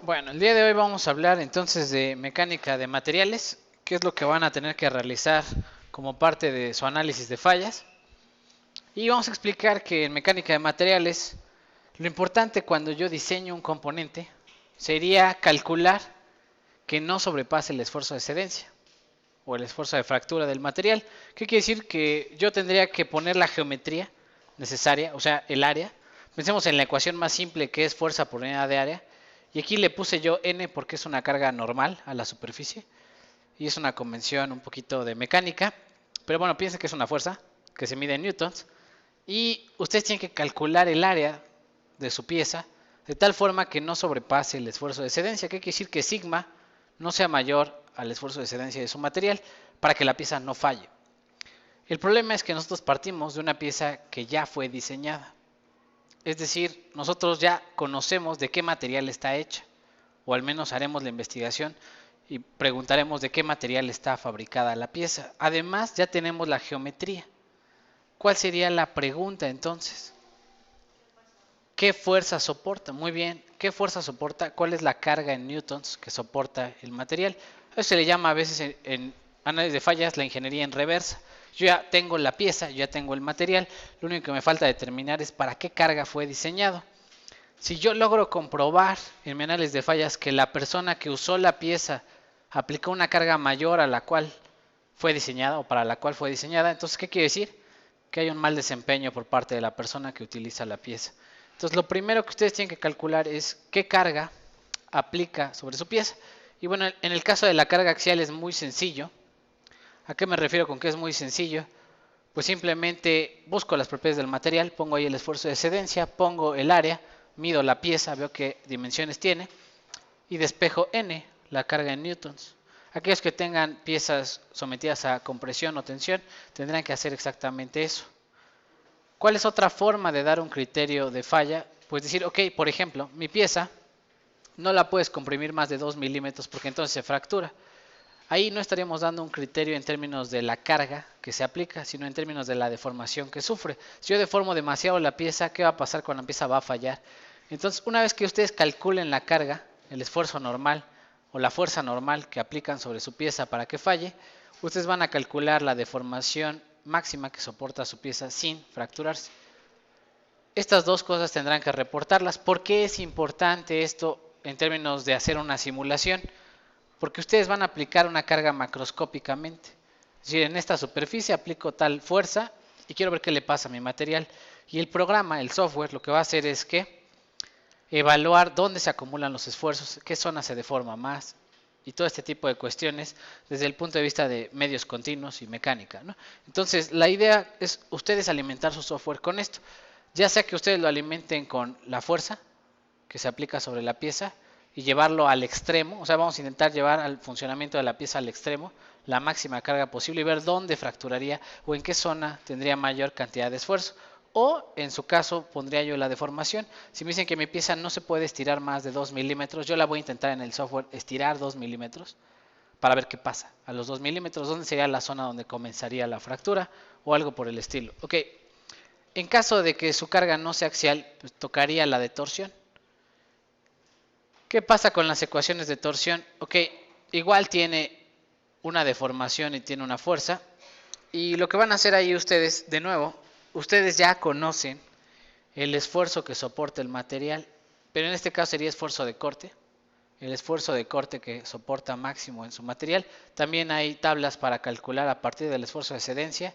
Bueno, el día de hoy vamos a hablar entonces de mecánica de materiales, qué es lo que van a tener que realizar como parte de su análisis de fallas. Y vamos a explicar que en mecánica de materiales, lo importante cuando yo diseño un componente sería calcular que no sobrepase el esfuerzo de excedencia o el esfuerzo de fractura del material. ¿Qué quiere decir? Que yo tendría que poner la geometría necesaria, o sea, el área. Pensemos en la ecuación más simple que es fuerza por unidad de área. Y aquí le puse yo N porque es una carga normal a la superficie. Y es una convención un poquito de mecánica. Pero bueno, piensen que es una fuerza que se mide en newtons. Y ustedes tienen que calcular el área de su pieza de tal forma que no sobrepase el esfuerzo de excedencia. ¿Qué quiere decir? Que sigma no sea mayor al esfuerzo de excedencia de su material para que la pieza no falle. El problema es que nosotros partimos de una pieza que ya fue diseñada. Es decir, nosotros ya conocemos de qué material está hecha, o al menos haremos la investigación y preguntaremos de qué material está fabricada la pieza. Además, ya tenemos la geometría. ¿Cuál sería la pregunta entonces? ¿Qué fuerza soporta? Muy bien, ¿qué fuerza soporta? ¿Cuál es la carga en newtons que soporta el material? Eso se le llama a veces en análisis de fallas la ingeniería en reversa. Yo ya tengo la pieza, yo ya tengo el material, lo único que me falta determinar es para qué carga fue diseñado. Si yo logro comprobar en mi análisis de fallas que la persona que usó la pieza aplicó una carga mayor a la cual fue diseñada o para la cual fue diseñada, entonces ¿qué quiere decir? Que hay un mal desempeño por parte de la persona que utiliza la pieza. Entonces lo primero que ustedes tienen que calcular es qué carga aplica sobre su pieza. Y bueno, en el caso de la carga axial es muy sencillo. ¿A qué me refiero con que es muy sencillo? Pues simplemente busco las propiedades del material, pongo ahí el esfuerzo de excedencia, pongo el área, mido la pieza, veo qué dimensiones tiene y despejo N, la carga en newtons. Aquellos que tengan piezas sometidas a compresión o tensión tendrán que hacer exactamente eso. ¿Cuál es otra forma de dar un criterio de falla? Pues decir, ok, por ejemplo, mi pieza no la puedes comprimir más de 2 milímetros porque entonces se fractura. Ahí no estaríamos dando un criterio en términos de la carga que se aplica, sino en términos de la deformación que sufre. Si yo deformo demasiado la pieza, ¿qué va a pasar cuando la pieza va a fallar? Entonces, una vez que ustedes calculen la carga, el esfuerzo normal o la fuerza normal que aplican sobre su pieza para que falle, ustedes van a calcular la deformación máxima que soporta su pieza sin fracturarse. Estas dos cosas tendrán que reportarlas. ¿Por qué es importante esto en términos de hacer una simulación? Porque ustedes van a aplicar una carga macroscópicamente. Es decir, en esta superficie aplico tal fuerza y quiero ver qué le pasa a mi material. Y el programa, el software, lo que va a hacer es que evaluar dónde se acumulan los esfuerzos, qué zona se deforma más y todo este tipo de cuestiones desde el punto de vista de medios continuos y mecánica, ¿no? Entonces, la idea es ustedes alimentar su software con esto. Ya sea que ustedes lo alimenten con la fuerza que se aplica sobre la pieza y llevarlo al extremo, o sea, vamos a intentar llevar al funcionamiento de la pieza al extremo la máxima carga posible y ver dónde fracturaría o en qué zona tendría mayor cantidad de esfuerzo. O en su caso pondría yo la deformación. Si me dicen que mi pieza no se puede estirar más de 2 milímetros, yo la voy a intentar en el software estirar 2 milímetros para ver qué pasa. A los 2 milímetros, ¿dónde sería la zona donde comenzaría la fractura? O algo por el estilo. Ok, en caso de que su carga no sea axial, pues tocaría la de torsión. ¿Qué pasa con las ecuaciones de torsión? Ok, igual tiene una deformación y tiene una fuerza. Y lo que van a hacer ahí ustedes, de nuevo, ustedes ya conocen el esfuerzo que soporta el material, pero en este caso sería esfuerzo de corte, el esfuerzo de corte que soporta máximo en su material. También hay tablas para calcular a partir del esfuerzo de excedencia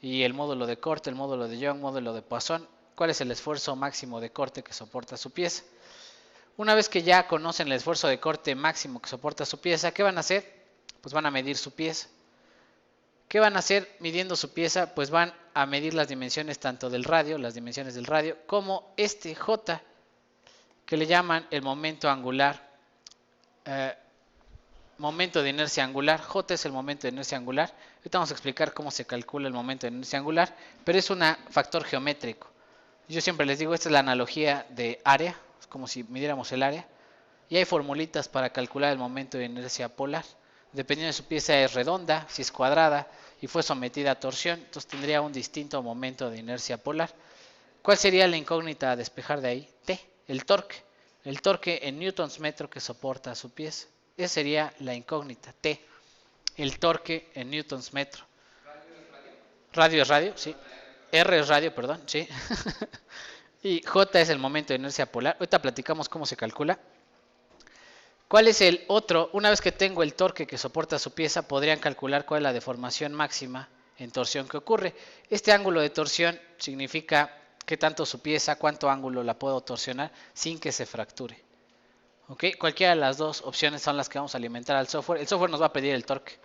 y el módulo de corte, el módulo de Young, módulo de Poisson, cuál es el esfuerzo máximo de corte que soporta su pieza. Una vez que ya conocen el esfuerzo de corte máximo que soporta su pieza, ¿qué van a hacer? Pues van a medir su pieza. ¿Qué van a hacer midiendo su pieza? Pues van a medir las dimensiones tanto del radio, las dimensiones del radio, como este J, que le llaman el momento angular, momento de inercia angular. J es el momento de inercia angular. Ahorita vamos a explicar cómo se calcula el momento de inercia angular, pero es un factor geométrico. Yo siempre les digo, esta es la analogía de área, es como si midiéramos el área. Y hay formulitas para calcular el momento de inercia polar. Dependiendo de su pieza es redonda, si es cuadrada y fue sometida a torsión, entonces tendría un distinto momento de inercia polar. ¿Cuál sería la incógnita a despejar de ahí? T, el torque. el torque en newtons metro que soporta su pieza. Esa sería la incógnita, T, el torque en newtons metro. Radio es radio, sí. R es radio, perdón, sí. Y J es el momento de inercia polar. Ahorita platicamos cómo se calcula. ¿Cuál es el otro? Una vez que tengo el torque que soporta su pieza, podrían calcular cuál es la deformación máxima en torsión que ocurre. Este ángulo de torsión significa qué tanto su pieza, cuánto ángulo la puedo torsionar sin que se fracture. ¿Okay? Cualquiera de las dos opciones son las que vamos a alimentar al software. El software nos va a pedir el torque.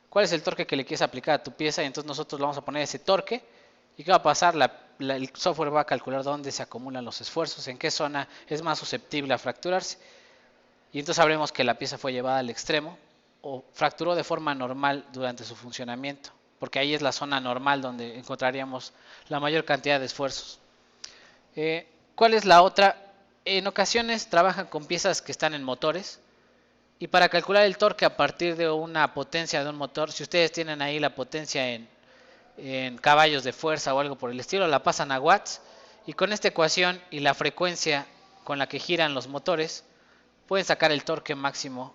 ¿Cuál es el torque que le quieres aplicar a tu pieza? Y entonces nosotros le vamos a poner ese torque. ¿Y qué va a pasar? El software va a calcular dónde se acumulan los esfuerzos, en qué zona es más susceptible a fracturarse. Y entonces sabremos que la pieza fue llevada al extremo o fracturó de forma normal durante su funcionamiento, porque ahí es la zona normal donde encontraríamos la mayor cantidad de esfuerzos. ¿Cuál es la otra? En ocasiones trabajan con piezas que están en motores y para calcular el torque a partir de una potencia de un motor, si ustedes tienen ahí la potencia en caballos de fuerza o algo por el estilo, la pasan a watts y con esta ecuación y la frecuencia con la que giran los motores, pueden sacar el torque máximo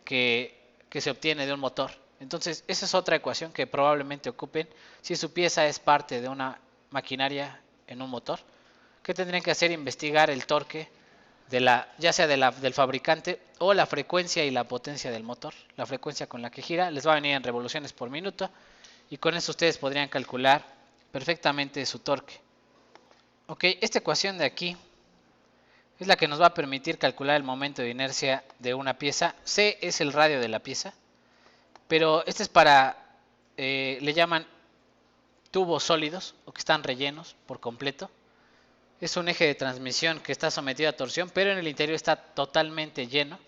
que se obtiene de un motor. Entonces, esa es otra ecuación que probablemente ocupen si su pieza es parte de una maquinaria en un motor. ¿Qué tendrían que hacer? Investigar el torque ya sea del fabricante o la frecuencia y la potencia del motor. La frecuencia con la que gira les va a venir en revoluciones por minuto y con eso ustedes podrían calcular perfectamente su torque. Ok, esta ecuación de aquí es la que nos va a permitir calcular el momento de inercia de una pieza. C es el radio de la pieza, pero este es para, le llaman tubos sólidos o que están rellenos por completo. Es un eje de transmisión que está sometido a torsión, pero en el interior está totalmente lleno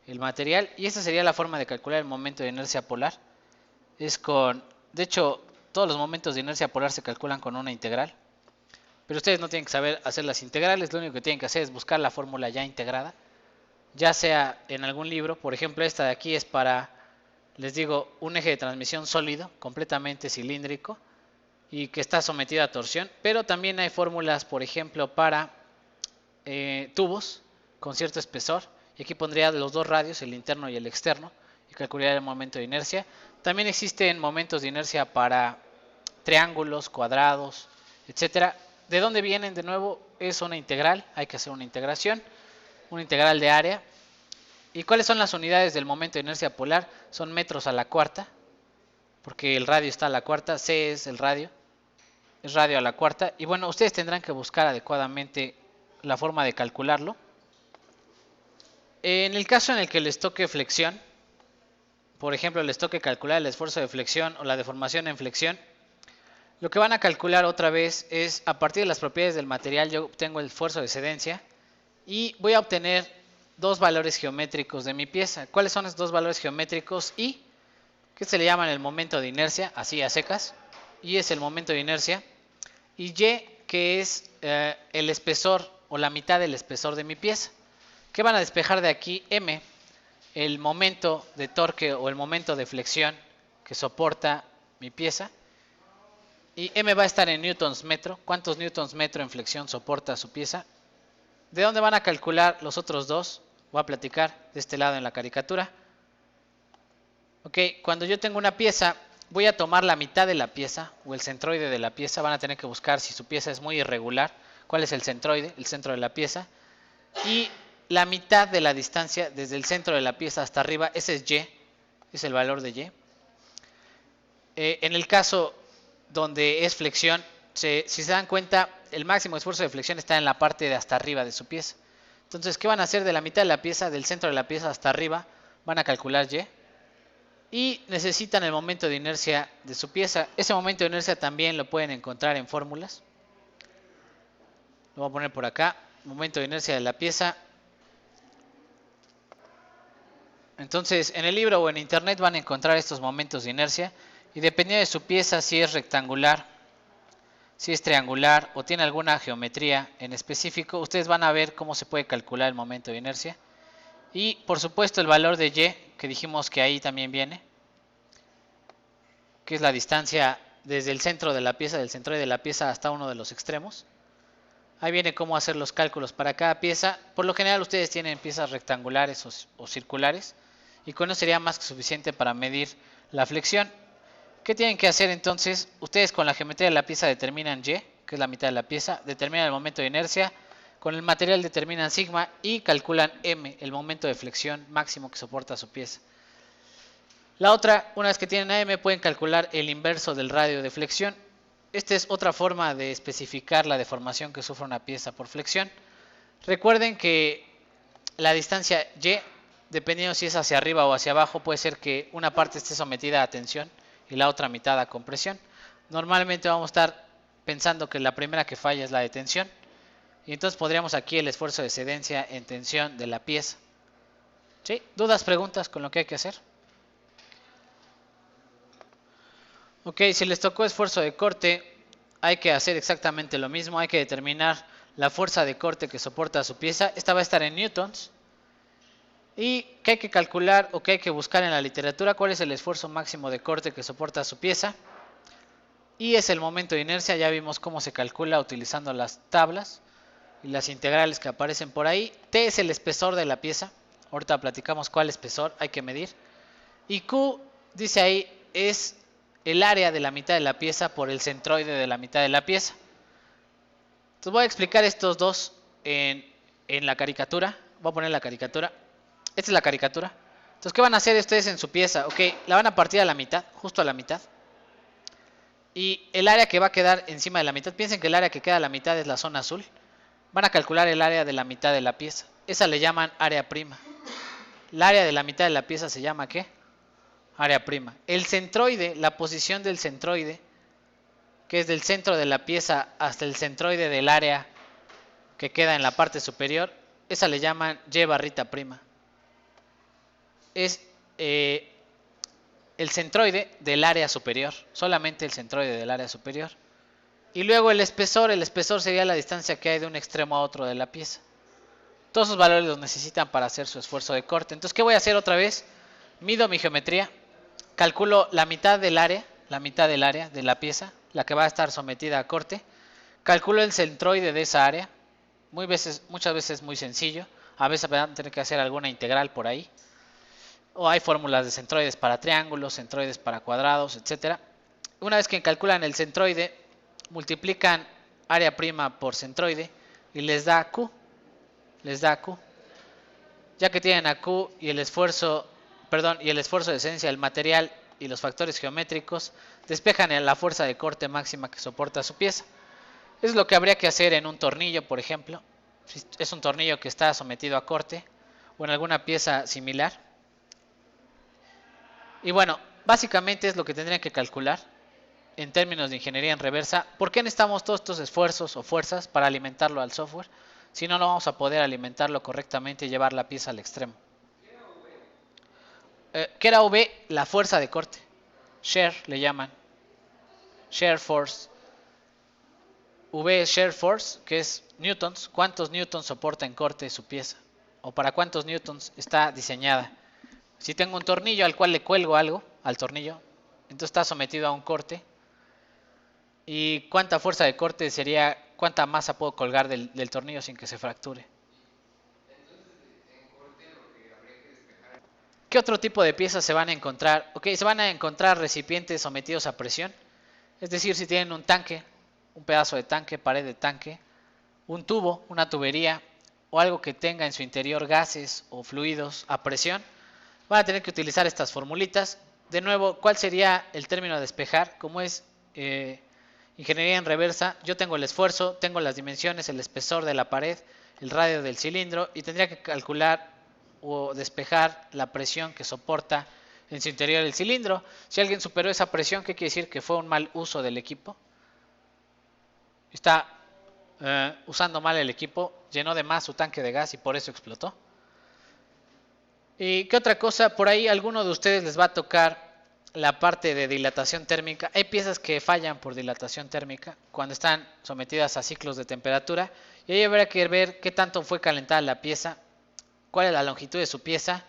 el material y esa sería la forma de calcular el momento de inercia polar. De hecho, todos los momentos de inercia polar se calculan con una integral. Pero ustedes no tienen que saber hacer las integrales, lo único que tienen que hacer es buscar la fórmula ya integrada, ya sea en algún libro. Por ejemplo, esta de aquí es para, les digo, un eje de transmisión sólido, completamente cilíndrico y que está sometido a torsión, pero también hay fórmulas, por ejemplo, para tubos con cierto espesor, y aquí pondría los dos radios, el interno y el externo, y calcularía el momento de inercia. También existen momentos de inercia para triángulos, cuadrados, etcétera. ¿De dónde vienen? De nuevo, es una integral, hay que hacer una integración, una integral de área. ¿Y cuáles son las unidades del momento de inercia polar? Son metros a la cuarta, porque el radio está a la cuarta, C es el radio, es radio a la cuarta. Y bueno, ustedes tendrán que buscar adecuadamente la forma de calcularlo. En el caso en el que les toque flexión, por ejemplo, les toque calcular el esfuerzo de flexión o la deformación en flexión, lo que van a calcular otra vez es, a partir de las propiedades del material, yo obtengo el esfuerzo de excedencia y voy a obtener dos valores geométricos de mi pieza. ¿Cuáles son esos dos valores geométricos? I, que se le llaman el momento de inercia, así a secas, I es el momento de inercia, y Y, que es el espesor o la mitad del espesor de mi pieza. ¿Qué van a despejar de aquí? M, el momento de torque o el momento de flexión que soporta mi pieza. Y M va a estar en newtons metro. ¿Cuántos newtons metro en flexión soporta su pieza? ¿De dónde van a calcular los otros dos? Voy a platicar de este lado en la caricatura. Ok, cuando yo tengo una pieza, voy a tomar la mitad de la pieza o el centroide de la pieza. Van a tener que buscar si su pieza es muy irregular. ¿Cuál es el centroide? El centro de la pieza. Y la mitad de la distancia desde el centro de la pieza hasta arriba, ese es Y, es el valor de Y. En el caso donde es flexión, si se dan cuenta, el máximo esfuerzo de flexión está en la parte de hasta arriba de su pieza. Entonces, ¿qué van a hacer de la mitad de la pieza, del centro de la pieza hasta arriba? Van a calcular Y. Y necesitan el momento de inercia de su pieza. Ese momento de inercia también lo pueden encontrar en fórmulas. Lo voy a poner por acá. Momento de inercia de la pieza. Entonces, en el libro o en internet van a encontrar estos momentos de inercia. Y dependiendo de su pieza, si es rectangular, si es triangular o tiene alguna geometría en específico, ustedes van a ver cómo se puede calcular el momento de inercia. Y por supuesto el valor de Y, que dijimos que ahí también viene, que es la distancia desde el centro de la pieza, del centroide de la pieza hasta uno de los extremos. Ahí viene cómo hacer los cálculos para cada pieza. Por lo general ustedes tienen piezas rectangulares o circulares y con eso sería más que suficiente para medir la flexión. ¿Qué tienen que hacer entonces? Ustedes con la geometría de la pieza determinan Y, que es la mitad de la pieza, determinan el momento de inercia, con el material determinan sigma y calculan M, el momento de flexión máximo que soporta su pieza. La otra, una vez que tienen a M, pueden calcular el inverso del radio de flexión. Esta es otra forma de especificar la deformación que sufre una pieza por flexión. Recuerden que la distancia Y, dependiendo si es hacia arriba o hacia abajo, puede ser que una parte esté sometida a tensión y la otra mitad a compresión. Normalmente vamos a estar pensando que la primera que falla es la de tensión. Y entonces podríamos aquí el esfuerzo de excedencia en tensión de la pieza. ¿Sí? ¿Dudas, preguntas con lo que hay que hacer? Ok, si les tocó esfuerzo de corte, hay que hacer exactamente lo mismo. Hay que determinar la fuerza de corte que soporta su pieza. Esta va a estar en newtons. Y que hay que calcular o que hay que buscar en la literatura cuál es el esfuerzo máximo de corte que soporta su pieza. Y es el momento de inercia. Ya vimos cómo se calcula utilizando las tablas y las integrales que aparecen por ahí. T es el espesor de la pieza. Ahorita platicamos cuál espesor hay que medir. Y Q, dice ahí, es el área de la mitad de la pieza por el centroide de la mitad de la pieza. Entonces voy a explicar estos dos en la caricatura. Voy a poner la caricatura. Esta es la caricatura. Entonces, ¿qué van a hacer ustedes en su pieza? Ok, la van a partir a la mitad, justo a la mitad. Y el área que va a quedar encima de la mitad, piensen que el área que queda a la mitad es la zona azul. Van a calcular el área de la mitad de la pieza. Esa le llaman área prima. El área de la mitad de la pieza se llama ¿qué? Área prima. El centroide, la posición del centroide, que es del centro de la pieza hasta el centroide del área que queda en la parte superior, esa le llaman Y barrita prima. Es el centroide del área superior, solamente el centroide del área superior. Y luego el espesor sería la distancia que hay de un extremo a otro de la pieza. Todos esos valores los necesitan para hacer su esfuerzo de corte. Entonces, ¿qué voy a hacer otra vez? Mido mi geometría, calculo la mitad del área de la pieza, la que va a estar sometida a corte. Calculo el centroide de esa área, muchas veces muy sencillo, a veces van a tener que hacer alguna integral por ahí. O hay fórmulas de centroides para triángulos, centroides para cuadrados, etc. Una vez que calculan el centroide, multiplican área prima por centroide y les da Q. Ya que tienen a Q y el esfuerzo de esencia del material y los factores geométricos, despejan la fuerza de corte máxima que soporta su pieza. Eso es lo que habría que hacer en un tornillo, por ejemplo. Si es un tornillo que está sometido a corte o en alguna pieza similar. Y bueno, básicamente es lo que tendrían que calcular en términos de ingeniería en reversa. ¿Por qué necesitamos todos estos esfuerzos o fuerzas para alimentarlo al software? Si no, no vamos a poder alimentarlo correctamente y llevar la pieza al extremo. ¿Qué era V? La fuerza de corte. Shear le llaman. Shear force. V es shear force, que es newtons. ¿Cuántos newtons soporta en corte su pieza? ¿O para cuántos newtons está diseñada? Si tengo un tornillo al cual le cuelgo algo al tornillo, entonces está sometido a un corte. ¿Y cuánta fuerza de corte sería, cuánta masa puedo colgar del tornillo sin que se fracture? ¿Qué otro tipo de piezas se van a encontrar? Ok, se van a encontrar recipientes sometidos a presión. Es decir, si tienen un tanque, un pedazo de tanque, pared de tanque, un tubo, una tubería o algo que tenga en su interior gases o fluidos a presión, van a tener que utilizar estas formulitas. De nuevo, ¿cuál sería el término a despejar? Como es ingeniería en reversa, yo tengo el esfuerzo, tengo las dimensiones, el espesor de la pared, el radio del cilindro y tendría que calcular o despejar la presión que soporta en su interior el cilindro. Si alguien superó esa presión, ¿qué quiere decir? Que fue un mal uso del equipo. Está usando mal el equipo, llenó de más su tanque de gas y por eso explotó. ¿Y qué otra cosa? Por ahí a alguno de ustedes les va a tocar la parte de dilatación térmica. Hay piezas que fallan por dilatación térmica cuando están sometidas a ciclos de temperatura. Y ahí habrá que ver qué tanto fue calentada la pieza, cuál es la longitud de su pieza.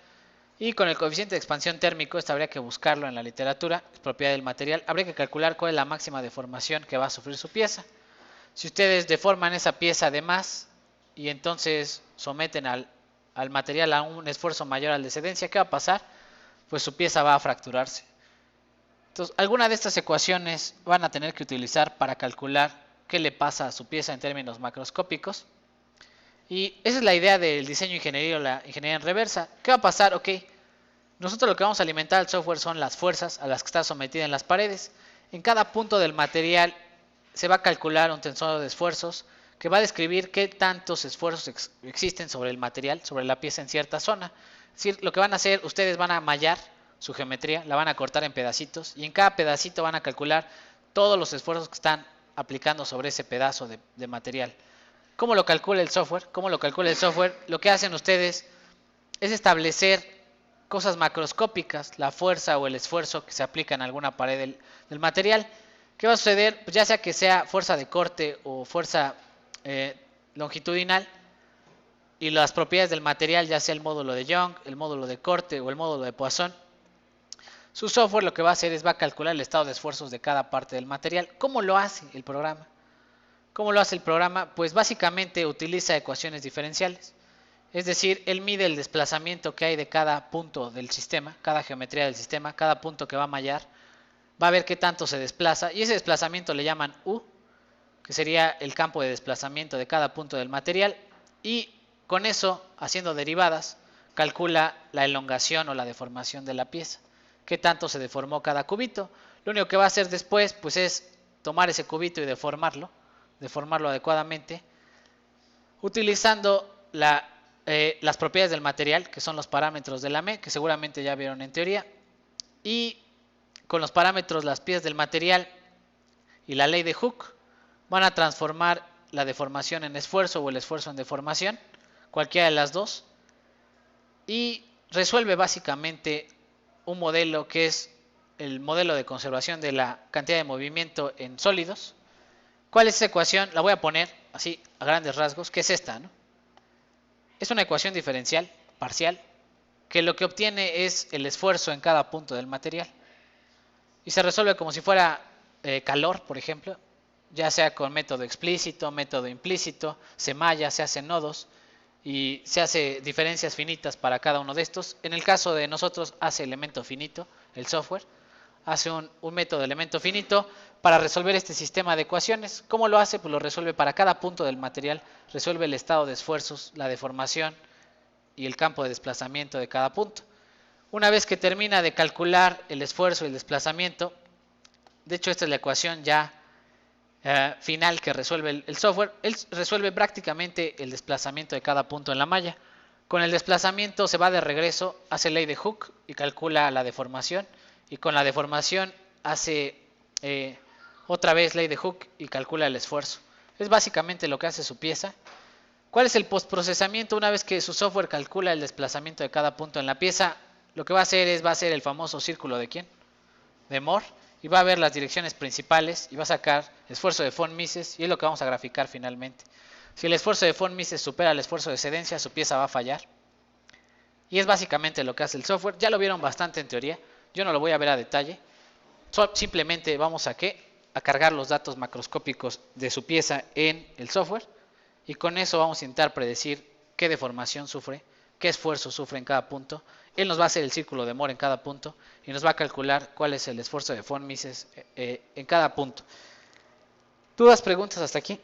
Y con el coeficiente de expansión térmico, esto habría que buscarlo en la literatura, es propiedad del material. Habría que calcular cuál es la máxima deformación que va a sufrir su pieza. Si ustedes deforman esa pieza de más y entonces someten al material a un esfuerzo mayor al de excedencia, ¿qué va a pasar? Pues su pieza va a fracturarse. Entonces, alguna de estas ecuaciones van a tener que utilizar para calcular qué le pasa a su pieza en términos macroscópicos. Y esa es la idea del diseño ingeniería o la ingeniería en reversa. ¿Qué va a pasar? Ok, nosotros lo que vamos a alimentar al software son las fuerzas a las que está sometida en las paredes. En cada punto del material se va a calcular un tensor de esfuerzos que va a describir qué tantos esfuerzos existen sobre el material, sobre la pieza en cierta zona. Es decir, lo que van a hacer, ustedes van a mallar su geometría, la van a cortar en pedacitos y en cada pedacito van a calcular todos los esfuerzos que están aplicando sobre ese pedazo de material. ¿Cómo lo calcula el software? ¿Cómo lo calcula el software? Lo que hacen ustedes es establecer cosas macroscópicas, la fuerza o el esfuerzo que se aplica en alguna pared del material. ¿Qué va a suceder? Pues ya sea que sea fuerza de corte o fuerza longitudinal, y las propiedades del material, ya sea el módulo de Young, el módulo de corte o el módulo de Poisson, su software lo que va a hacer es va a calcular el estado de esfuerzos de cada parte del material. ¿Cómo lo hace el programa? ¿Cómo lo hace el programa? Pues básicamente utiliza ecuaciones diferenciales. Es decir, él mide el desplazamiento que hay de cada punto del sistema, cada geometría del sistema, cada punto que va a mallar, va a ver qué tanto se desplaza y ese desplazamiento le llaman U, que sería el campo de desplazamiento de cada punto del material, y con eso, haciendo derivadas, calcula la elongación o la deformación de la pieza, qué tanto se deformó cada cubito. Lo único que va a hacer después pues es tomar ese cubito y deformarlo adecuadamente, utilizando las propiedades del material, que son los parámetros de la ME, que seguramente ya vieron en teoría, y con los parámetros, las piezas del material y la ley de Hooke, van a transformar la deformación en esfuerzo o el esfuerzo en deformación, cualquiera de las dos, y resuelve básicamente un modelo que es el modelo de conservación de la cantidad de movimiento en sólidos. ¿Cuál es esa ecuación? La voy a poner así a grandes rasgos, que es esta, ¿no? Es una ecuación diferencial, parcial, que lo que obtiene es el esfuerzo en cada punto del material. Y se resuelve como si fuera calor, por ejemplo, ya sea con método explícito, método implícito, se malla, se hacen nodos y se hace diferencias finitas para cada uno de estos. En el caso de nosotros hace elemento finito, el software, hace un método de elemento finito para resolver este sistema de ecuaciones. ¿Cómo lo hace? Pues lo resuelve para cada punto del material, resuelve el estado de esfuerzos, la deformación y el campo de desplazamiento de cada punto. Una vez que termina de calcular el esfuerzo y el desplazamiento, de hecho esta es la ecuación ya final que resuelve el software, él resuelve prácticamente el desplazamiento de cada punto en la malla. Con el desplazamiento se va de regreso, hace ley de Hooke y calcula la deformación, y con la deformación hace otra vez ley de Hooke y calcula el esfuerzo. Es básicamente lo que hace su pieza. ¿Cuál es el postprocesamiento? Una vez que su software calcula el desplazamiento de cada punto en la pieza, lo que va a hacer es, va a hacer el famoso círculo de ¿quién? De Moore, y va a ver las direcciones principales y va a sacar esfuerzo de von Mises, y es lo que vamos a graficar finalmente. Si el esfuerzo de von Mises supera el esfuerzo de excedencia, su pieza va a fallar. Y es básicamente lo que hace el software. Ya lo vieron bastante en teoría, yo no lo voy a ver a detalle. Simplemente vamos a cargar los datos macroscópicos de su pieza en el software, y con eso vamos a intentar predecir qué deformación sufre, qué esfuerzo sufre en cada punto. Él nos va a hacer el círculo de Moore en cada punto y nos va a calcular cuál es el esfuerzo de von Mises en cada punto. ¿Dudas, preguntas hasta aquí?